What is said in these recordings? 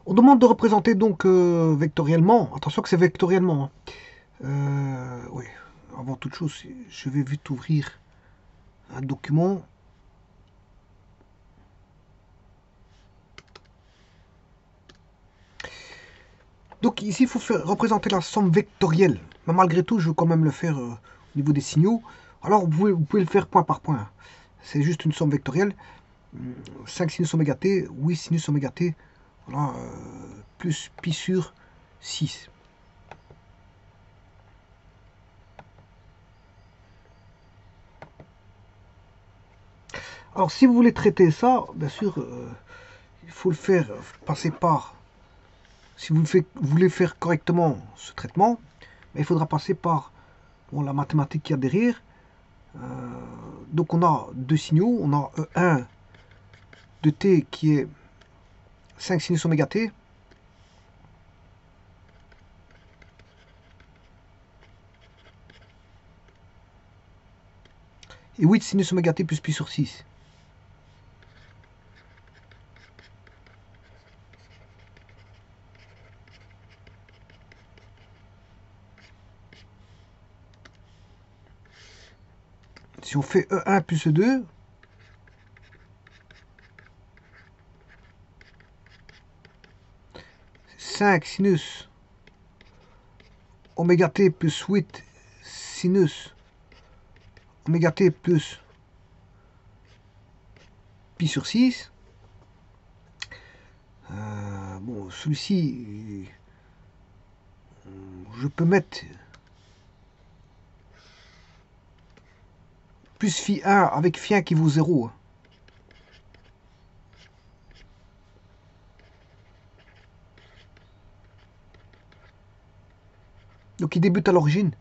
On demande de représenter donc vectoriellement. Attention que c'est vectoriellement, hein. Oui, avant toute chose, je vais vite ouvrir un document. Donc ici, il faut représenter la somme vectorielle. Mais malgré tout, je veux quand même le faire au niveau des signaux. Alors vous pouvez le faire point par point. C'est juste une somme vectorielle. 5 sinus oméga t, 8 sinus oméga t, voilà, plus pi sur 6. Alors si vous voulez traiter ça, bien sûr, il faut le faire passer par, si vous voulez faire correctement ce traitement, il faudra passer par bon, la mathématique qu'il y a derrière. Donc on a deux signaux, on a un de t qui est 5 sinus oméga t, et 8 sinus oméga t plus pi sur 6. Si on fait E1 plus E2, cinq sinus oméga t plus 8 sinus oméga t plus pi sur 6. Bon, celui-ci, je peux mettre plus phi 1 avec phi 1 qui vaut 0. Donc il débute à l'origine.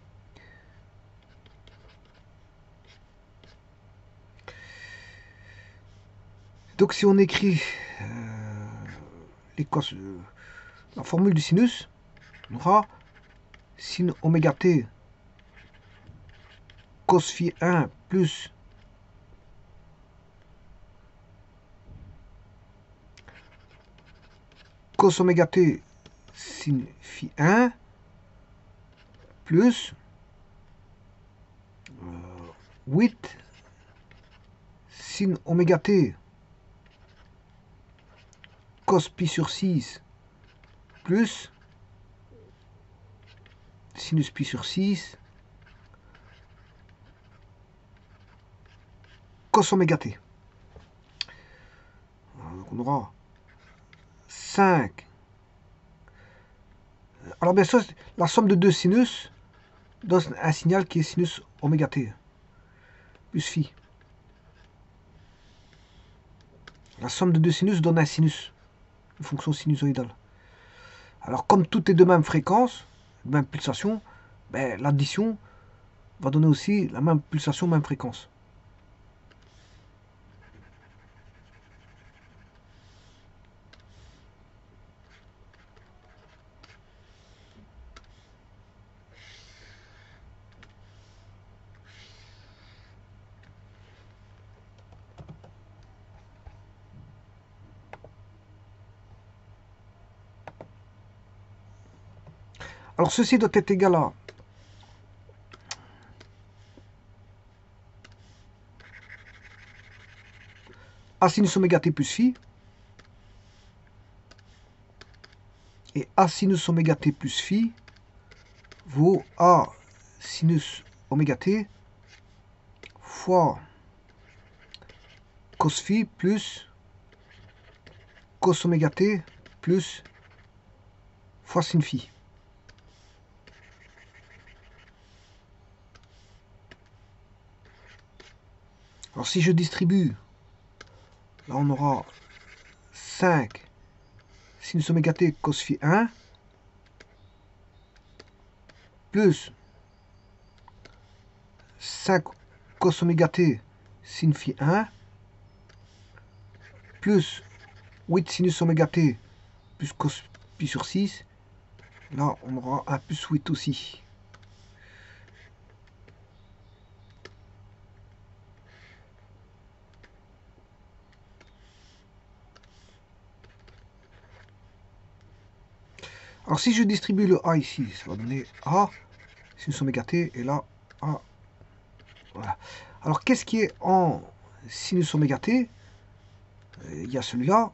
Donc si on écrit la formule du sinus, on aura sin oméga t cos phi 1 plus cos oméga t sin phi 1 plus 8 sin oméga t cos pi sur 6 plus sinus pi sur 6 cos oméga t. Donc on aura 5. Alors bien sûr, la somme de deux sinus donne un signal qui est sinus oméga t plus phi. La somme de deux sinus donne un sinus, une fonction sinusoïdale. Alors comme tout est de même fréquence, même pulsation, ben, l'addition va donner aussi la même pulsation, même fréquence. Alors ceci doit être égal à A sinus oméga t plus phi et A sinus oméga t plus phi vaut A sinus oméga t fois cos phi plus cos oméga t plus fois sin phi. Alors si je distribue, là on aura 5 sinus oméga t cos phi 1 plus 5 cos oméga t sin phi 1 plus 8 sinus oméga t plus cos pi sur 6. Là on aura un plus 8 aussi. Alors si je distribue le A ici, ça va donner A, sinus oméga t, et là, A. Voilà. Alors qu'est-ce qui est en sinus oméga t? Il y a celui-là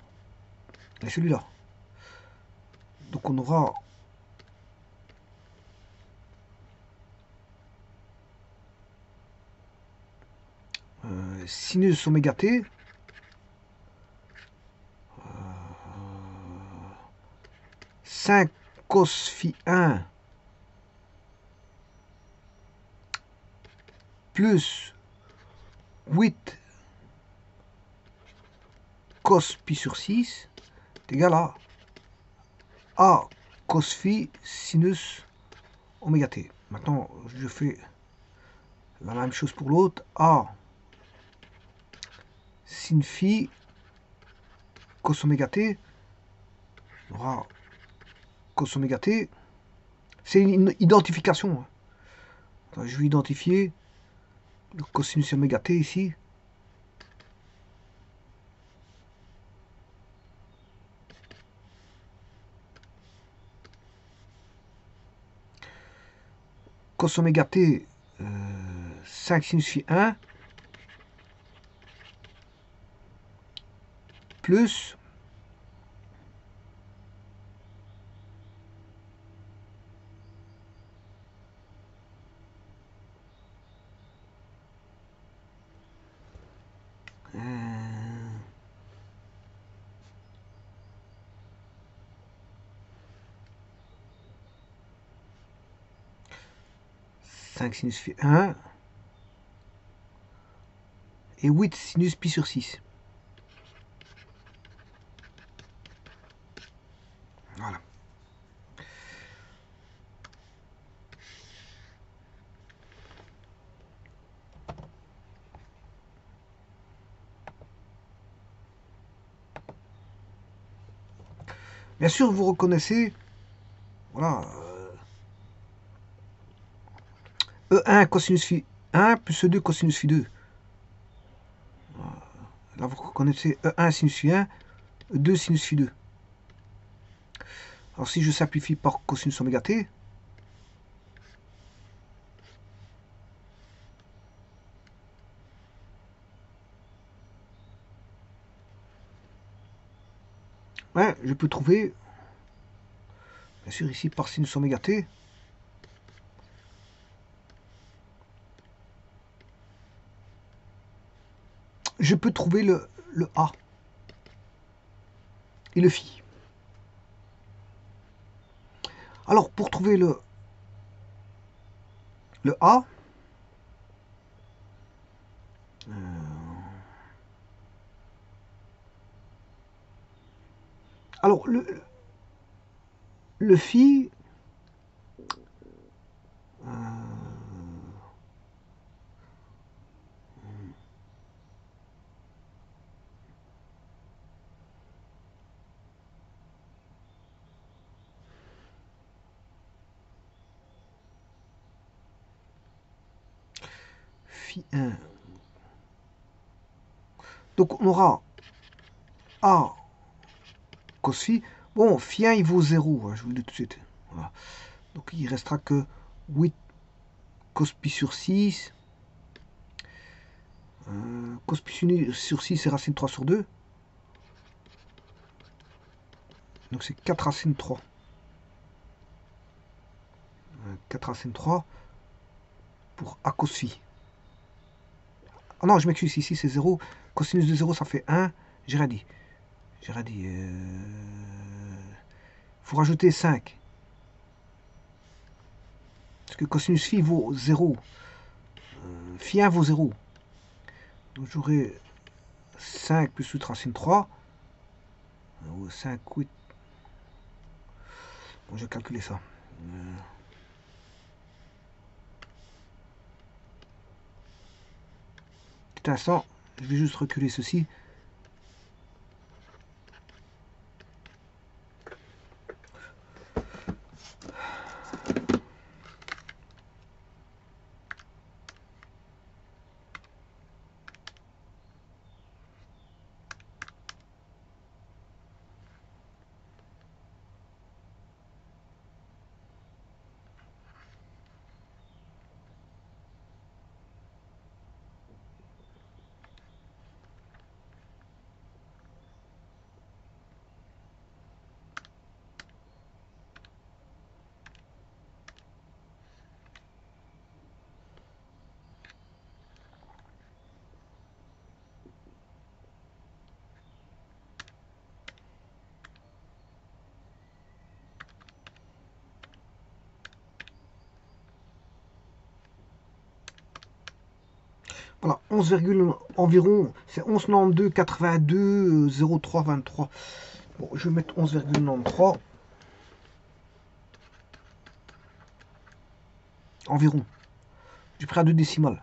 et celui-là. Donc on aura sinus oméga t 5 cos phi 1 plus 8 cos pi sur 6 est égal à A cos phi sinus oméga t. Maintenant, je fais la même chose pour l'autre. A sin phi cos oméga t. On aura cos oméga t. C'est une identification. Attends, je vais identifier le cosinus oméga t ici. Cos oméga t 5 sinus phi 1 plus euh, 5 sinus phi 1 et 8 sinus pi sur 6. Voilà. Bien sûr, vous reconnaissez, voilà, E1 cosinus phi 1 plus E2 cosinus phi 2. Là, vous reconnaissez E1 sinus phi 1, E2 sinus phi 2. Alors, si je simplifie par cosinus oméga t, ouais, je peux trouver, bien sûr, ici par sinus oméga t, je peux trouver le A et le phi. Alors, pour trouver le A, alors le phi, phi 1. Donc, on aura A cos phi. Bon, phi 1, il vaut 0, je vous le dis tout de suite. Voilà. Donc, il restera que 8 cos pi sur 6. Cos pi sur 6, c'est racine 3 sur 2. Donc, c'est 4 racine 3. 4 racine 3 pour A cos phi. Ah non, je m'excuse, ici c'est 0. Cosinus de 0, ça fait 1. J'ai rien dit. J'ai rien dit. Faut rajouter 5. Parce que cosinus phi vaut 0. Phi 1 vaut 0. Donc j'aurai 5 plus 8 racine 3. 5, 8. Bon, je vais calculer ça. Petit instant, je vais juste reculer ceci. Voilà, 11, environ, c'est 11,92, 82, 03, 23. Bon, je vais mettre 11,93. Environ. J'ai pris à 2 décimales.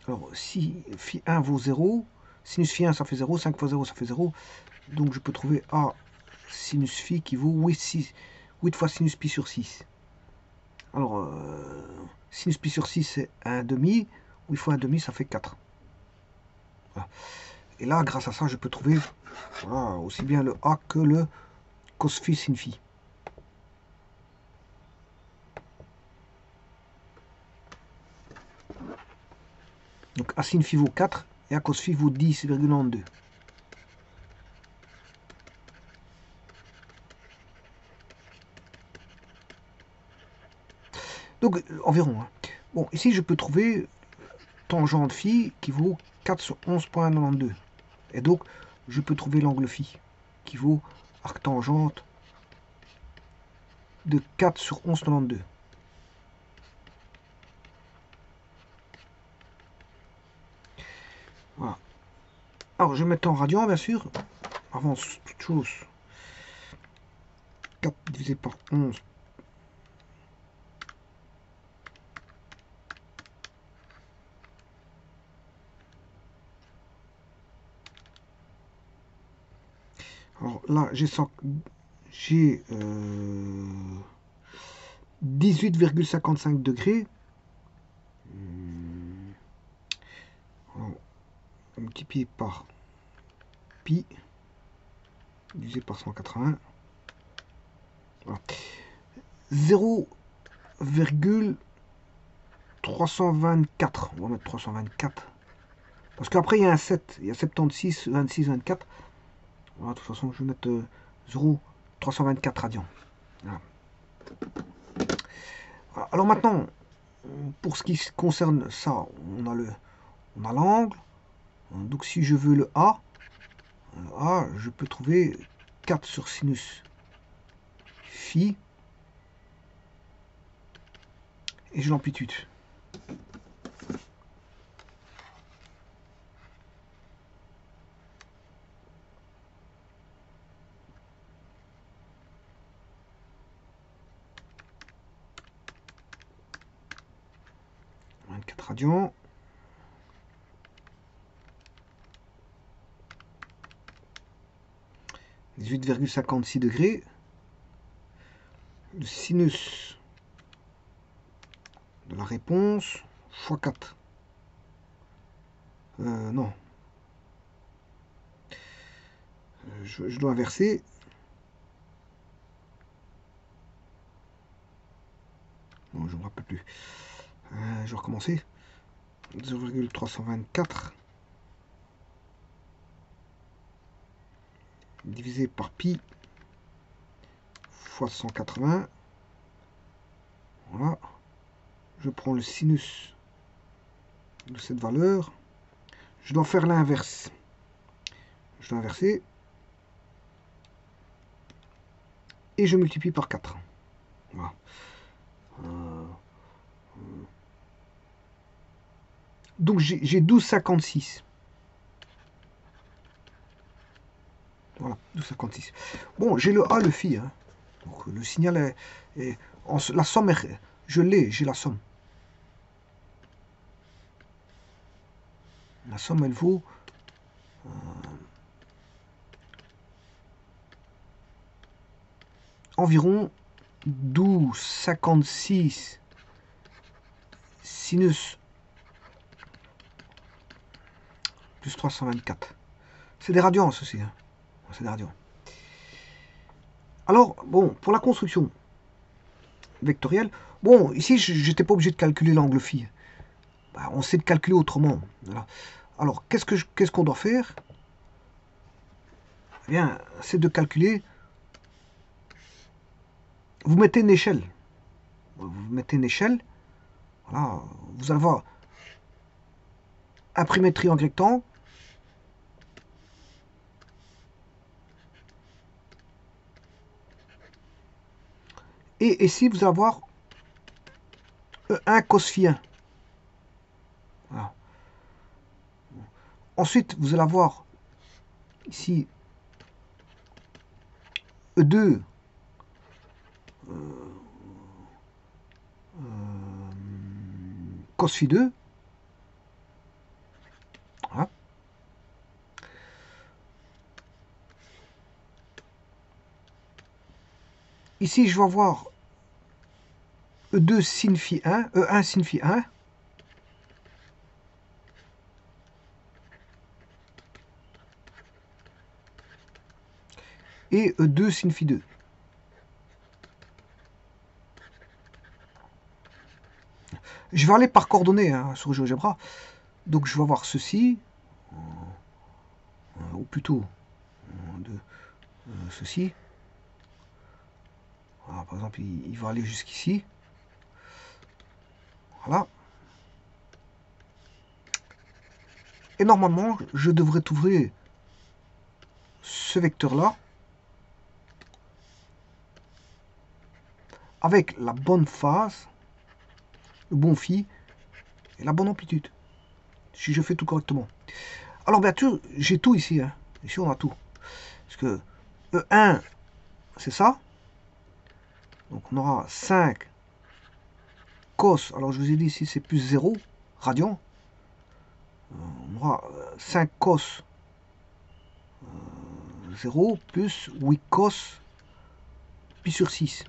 Alors, si phi 1 vaut 0, sinus phi 1 ça fait 0, 5 fois 0 ça fait 0. Donc je peux trouver A sinus phi qui vaut 8 fois sinus pi sur 6. Alors, sinus pi sur 6 c'est 1,5. 8 fois 1,5 ça fait 4. Voilà. Et là, grâce à ça, je peux trouver voilà, aussi bien le A que le cos phi sin phi. Donc A sin phi vaut 4 et A cos phi vaut 10,92. Donc environ. Hein. Bon, ici je peux trouver tangente phi qui vaut 4 sur 11,92. Et donc je peux trouver l'angle phi qui vaut arctangente de 4 sur 11,92. Voilà. Alors je vais mettre en radian bien sûr. Avant toute chose. 4 divisé par 11. Alors là, j'ai 18,55 degrés. Multiplié par pi divisé par 180. Voilà. 0,324. On va mettre 324. Parce qu'après, il y a un 7. Il y a 76, 26, 24. Voilà, de toute façon, je vais mettre 0,324 radians. Voilà. Voilà. Alors maintenant, pour ce qui concerne ça, on a l'angle. Donc si je veux le A, je peux trouver 4 sur sinus phi. Et j'ai l'amplitude. Radians. « 18,56 degrés. Le sinus de la réponse fois 4. Non. Je dois inverser. Non, je ne me rappelle plus. Je vais recommencer. 0,324 divisé par pi fois 180. Voilà. Je prends le sinus de cette valeur. Je dois faire l'inverse. Je dois inverser. Et je multiplie par 4. Voilà. Donc j'ai 12,56. Voilà, 12,56. Bon, j'ai le A, le phi. Hein. Donc le signal est la somme, je l'ai, j'ai la somme. La somme, elle vaut environ 12,56 sinus plus 324. C'est des radians, ceci. Hein. C'est des radians. Alors, bon, pour la construction vectorielle, bon, ici, je n'étais pas obligé de calculer l'angle phi. Bah, on sait de calculer autrement. Voilà. Alors, qu'est-ce qu'on doit faire? Eh bien, c'est de calculer. Vous mettez une échelle. Vous mettez une échelle. Voilà. Vous allez voir. Imprimer triangle rectangle. Et ici, vous allez avoir un cos phi 1. Voilà. Ensuite, vous allez avoir ici E2 cos phi 2. Voilà. Ici, je vais avoir E2 sin phi 1, E1 sin phi 1. Et E2 sin phi 2. Je vais aller par coordonnées hein, sur GeoGebra. Donc je vais avoir ceci, ou plutôt ceci. Voilà, par exemple, il va aller jusqu'ici. Voilà. Et normalement, je devrais trouver ce vecteur-là avec la bonne phase, le bon phi et la bonne amplitude. Si je fais tout correctement. Alors bien sûr, j'ai tout ici. Hein. Ici, on a tout. Parce que E1, c'est ça. Donc on aura 5 cos. Alors je vous ai dit ici, c'est plus 0 radian. On aura 5 cos 0 plus 8 cos pi sur 6.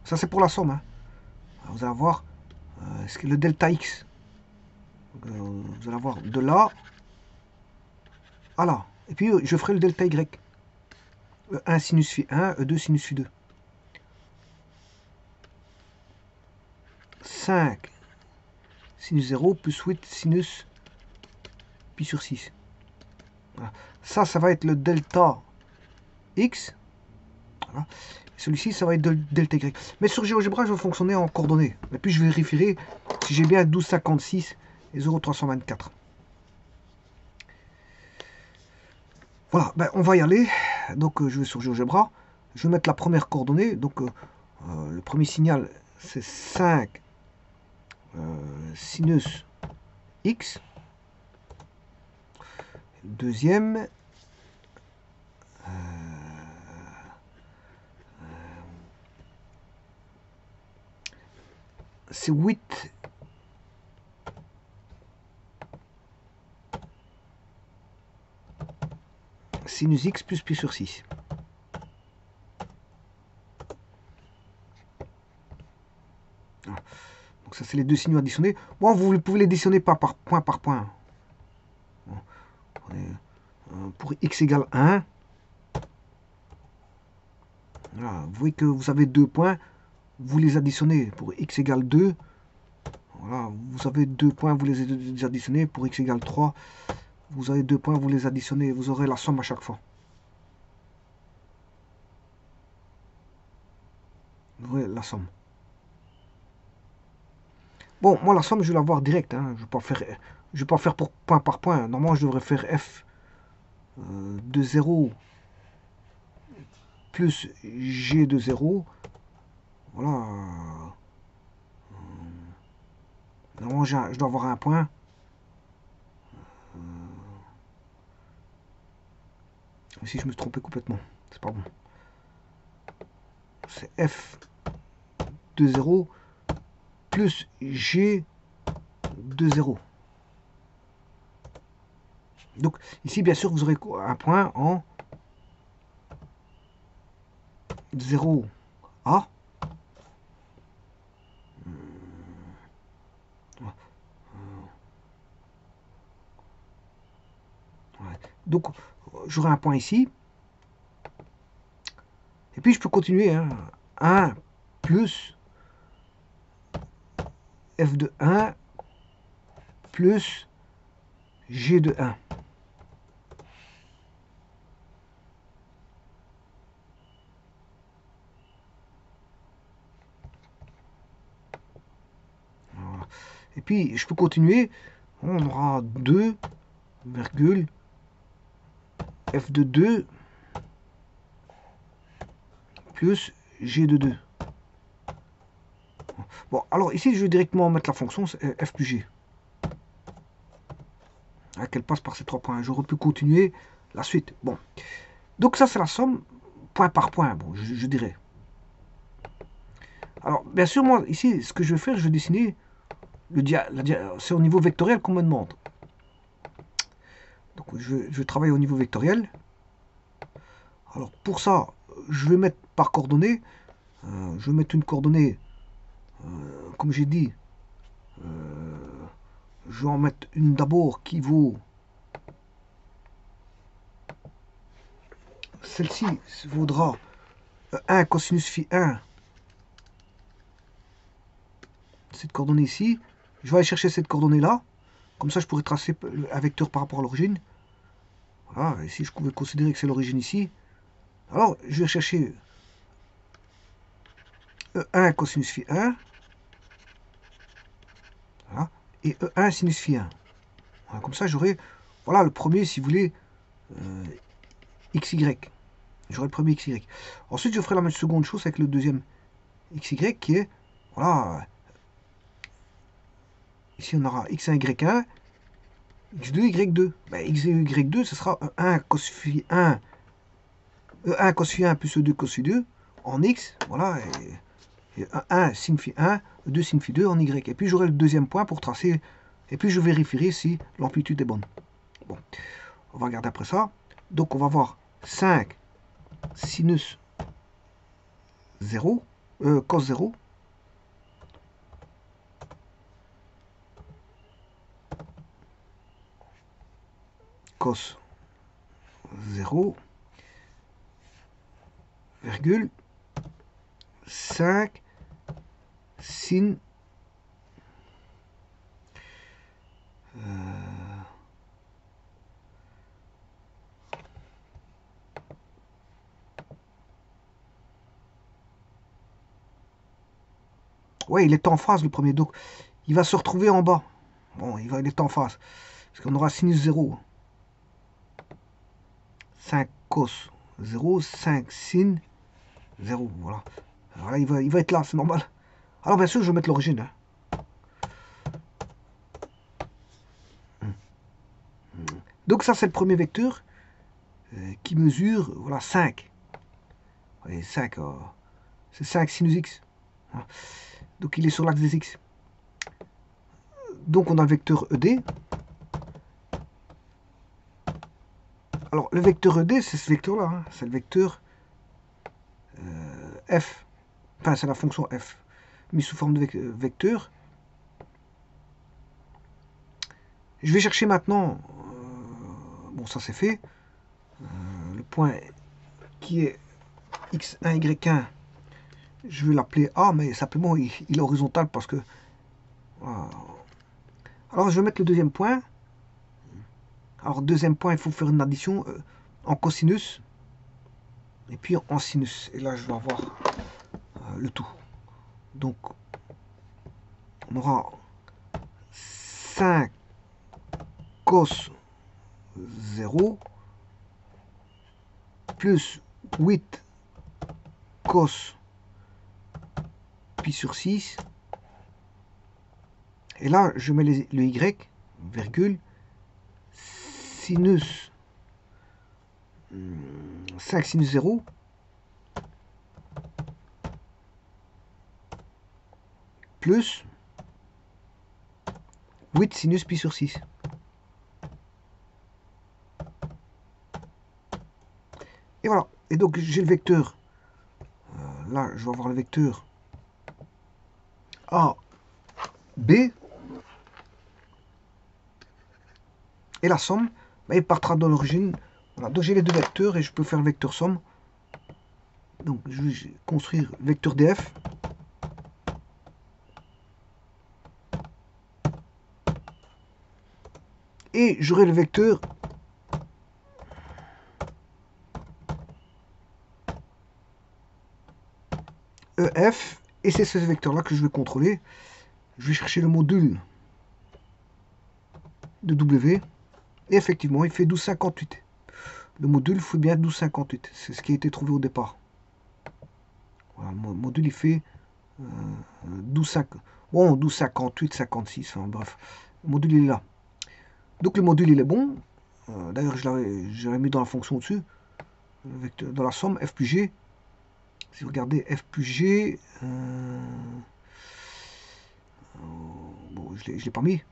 Ça, c'est pour la somme. Hein. Vous allez avoir le delta x. Donc, vous allez avoir de là à là. Et puis, je ferai le delta y. E1 sinus phi 1, E2 sinus phi 2. 5 sinus 0 plus 8 sinus pi sur 6. Voilà. Ça va être le delta x. Voilà. Celui-ci, ça va être delta y. Mais sur GeoGebra, je vais fonctionner en coordonnées. Et puis, je vérifierai si j'ai bien 1256 et 0,324. Voilà, ben, on va y aller. Donc, je vais sur GeoGebra. Je vais mettre la première coordonnée. Donc, le premier signal, c'est 5 sinus x. Deuxième, c'est 8 sinus x plus pi sur 6. Donc ça, c'est les deux signaux additionnés. Bon, vous pouvez les additionner pas par point par point. Bon, pour x égale 1, voilà, vous voyez que vous avez 2 points, vous les additionnez pour x égale 2. Voilà, vous avez 2 points, vous les additionnez pour x égale 3. Vous avez 2 points, vous les additionnez, vous aurez la somme à chaque fois. Vous aurez la somme. Bon, moi la somme, je vais la voir direct. Hein. Je ne vais pas faire pour point par point. Normalement, je devrais faire f de 0 plus g de 0. Voilà. Normalement, je dois avoir un point. Ici, je me suis trompé complètement. C'est pas bon. C'est f de 0 plus g de 0. Donc, ici, bien sûr, vous aurez un point en 0 A. Donc, j'aurai un point ici. Et puis, je peux continuer. Hein. 1 plus f de 1 plus g de 1. Voilà. Et puis, je peux continuer. On aura 2, virgule, f de 2 plus g de 2. Bon, alors ici, je vais directement mettre la fonction f plus g. hein, qu'elle passe par ces 3 points. J'aurais pu continuer la suite. Bon. Donc ça, c'est la somme point par point, bon, je dirais. Alors, bien sûr, moi, ici, ce que je vais faire, je vais dessiner c'est au niveau vectoriel qu'on me demande. Donc, je vais travailler au niveau vectoriel. Alors, pour ça, je vais mettre par coordonnées. Je vais mettre une coordonnée, comme j'ai dit, je vais en mettre une d'abord qui vaut... Celle-ci vaudra 1 cosinus phi 1. Cette coordonnée ici. Je vais aller chercher cette coordonnée-là. Comme ça, je pourrais tracer un vecteur par rapport à l'origine. Voilà, ici, je pouvais considérer que c'est l'origine ici. Alors, je vais chercher E1 cosinus phi 1. Voilà, et E1 sinus phi 1. Voilà, comme ça, j'aurai, voilà, le premier, si vous voulez, XY. J'aurai le premier XY. Ensuite, je ferai la même seconde chose avec le deuxième XY qui est, voilà, ici on aura X1, Y1, X2, Y2. Ben, X et Y2, ce sera E1 cos phi 1, E1 cos phi 1 plus E2 cos phi 2 en X, voilà, et E1 sin phi 1, E2 sin phi 2 en Y. Et puis j'aurai le deuxième point pour tracer, et puis je vérifierai si l'amplitude est bonne. Bon, on va regarder après ça. Donc on va voir 5 sinus 0, cos 0, cos 0, virgule, 5 sin ouais, il est en phase le premier, donc il va se retrouver en bas. Bon, il est en phase. Parce qu'on aura sinus 0. 5 cos 0, 5 sin 0. Voilà. Alors là, il va être là, c'est normal. Alors bien sûr, je vais mettre l'origine. Hein. Donc ça, c'est le premier vecteur qui mesure, voilà, 5. Voyez, 5, c'est 5 sinus x. Voilà. Donc il est sur l'axe des x. Donc on a le vecteur ED. Alors le vecteur ED, c'est ce vecteur-là. Hein. C'est le vecteur f. Enfin, c'est la fonction f. Mis sous forme de vecteur. Je vais chercher maintenant, bon ça c'est fait, le point qui est x1, y1, je vais l'appeler A, mais simplement il est horizontal parce que... Voilà. Alors je vais mettre le deuxième point. Alors deuxième point, il faut faire une addition en cosinus et puis en sinus. Et là je vais avoir le tout. Donc on aura 5 cos 0 plus 8 cos pi sur 6. Et là, je mets le y, virgule, sinus 5 sinus 0 plus 8 sinus pi sur 6. Et voilà. Et donc j'ai le vecteur. Là, je vais avoir le vecteur A, B. Et la somme, bah, il partira dans l'origine. Voilà. Donc j'ai les deux vecteurs et je peux faire le vecteur somme. Donc je vais construire le vecteur df. Et j'aurai le vecteur EF, et c'est ce vecteur-là que je vais contrôler. Je vais chercher le module de W, et effectivement, il fait 12,58. Le module fait bien 12,58. C'est ce qui a été trouvé au départ. Voilà, le module, il fait 12,58, 56, enfin bref. Le module, il est là. Donc le module il est bon. D'ailleurs je l'avais mis dans la fonction au-dessus, dans la somme f plus g. Si vous regardez f plus g, bon, je l'ai pas mis.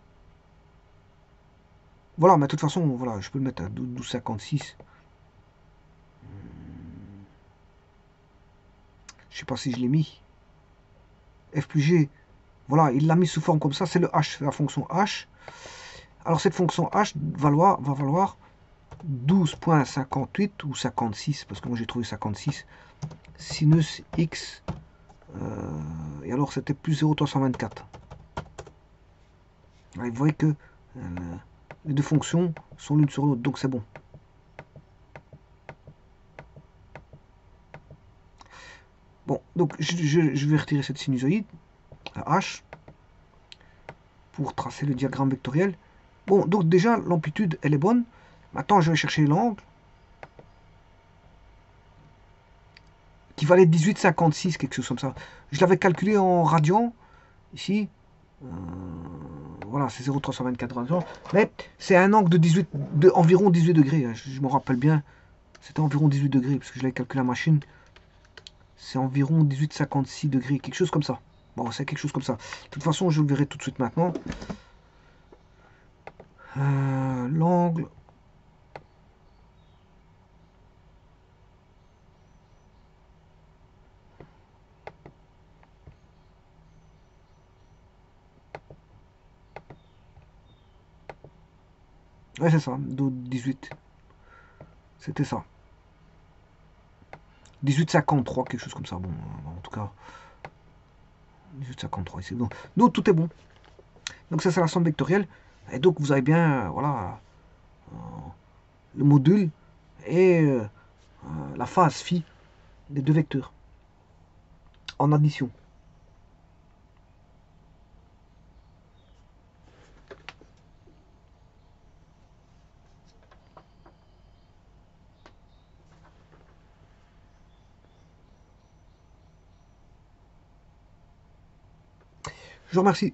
Voilà, mais de toute façon, voilà, je peux le mettre à 12,56. Je sais pas si je l'ai mis. F plus G, voilà, il l'a mis sous forme comme ça, c'est le H, c'est la fonction H. Alors cette fonction H va valoir 12,58 ou 56, parce que moi j'ai trouvé 56, sinus x, et alors c'était plus 0,324. Vous voyez que les deux fonctions sont l'une sur l'autre, donc c'est bon. Bon, donc je vais retirer cette sinusoïde, la H, pour tracer le diagramme vectoriel. Bon, donc déjà, l'amplitude, elle est bonne. Maintenant, je vais chercher l'angle, qui valait 18,56, quelque chose comme ça. Je l'avais calculé en radians, ici. Voilà, c'est 0,324 radians. Mais c'est un angle de environ 18 degrés. Je me rappelle bien. C'était environ 18 degrés, parce que je l'avais calculé à la machine. C'est environ 18,56 degrés, quelque chose comme ça. Bon, c'est quelque chose comme ça. De toute façon, je le verrai tout de suite maintenant. L'angle. Ouais, c'est ça, 18. C'était ça. 18,53, quelque chose comme ça. Bon, en tout cas, 18,53 ici. Donc, tout est bon. Donc, ça, c'est la somme vectorielle. Et donc, vous avez bien, voilà, le module et la phase phi des deux vecteurs en addition. Je vous remercie.